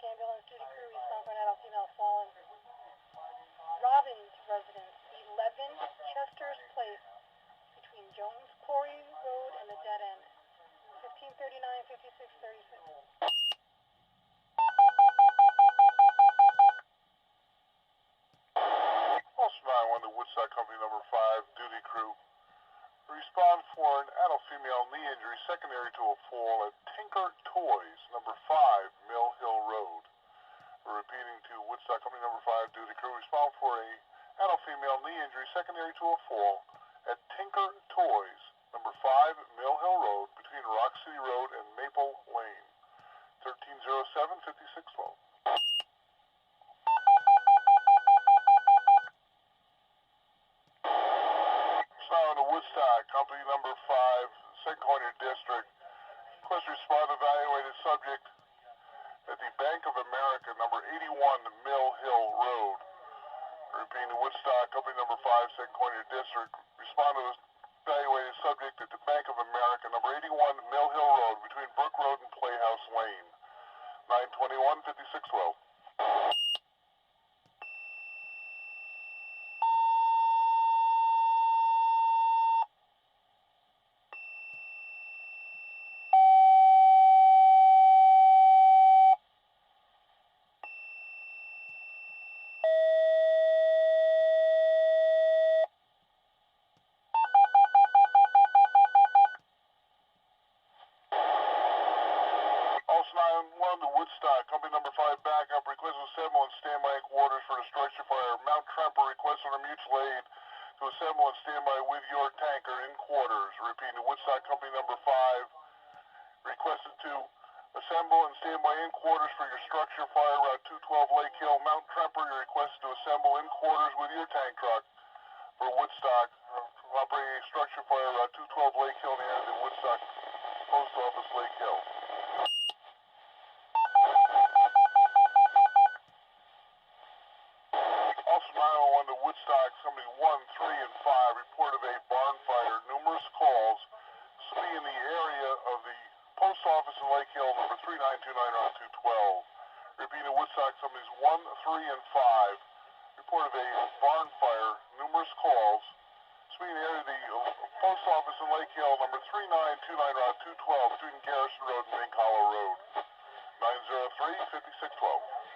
Woodstock ambulance duty crew respond for an adult female fallen. Robbins residence, 11 Chester's Place, between Jones Quarry Road and the dead end. 1539, 5636. Also 911 to Woodstock Company number 5, duty crew. Respond for an adult female knee injury secondary to a fall at Tinker Toys, number 5, Mill Hill Road. Repeating to Woodstock Company number 5, duty crew. Respond for a adult female knee injury secondary to a fall at Tinker Toys, number 5, Mill Hill Road, between Rock City Road and Maple Lane. 1307, 5612. Now to Woodstock Company number 5, Second Corner District. Request respond evaluated subject at the Bank of America, number 81 Mill Hill Road. Repeating to Woodstock Company number 5, Second Corner District. Respond to evaluated subject at the Bank of America, number 81 Mill Hill Road, between Brook Road and Playhouse Lane. 921, 5612. Also 911 to Woodstock Company number 5, backup. Request to assemble and standby in quarters for the structure fire. Mount Tremper request under mutual aid to assemble and standby with your tanker in quarters. Repeating to Woodstock Company number 5, requested to assemble and standby in quarters for your structure fire. Route 212 Lake Hill. Mount Tremper, you're requested to assemble in quarters with your tank truck for Woodstock. Operating a structure fire. Route 212 Lake Hill near the Woodstock Post Office, Lake Hill. Also 911 to Woodstock, somebody 1, 3, and 5, report of a barn fire. Numerous calls. This will be in the area of the Post Office in Lake Hill, number 3929 on 212. Repeating to Woodstock, somebody's 1, 3, and 5, report of a barn fire. Numerous calls. This will be in the area of the Post Office in Lake Hill, number 3929 on 212, between Garrison Road and Mink Hollow Road. 903, 5612.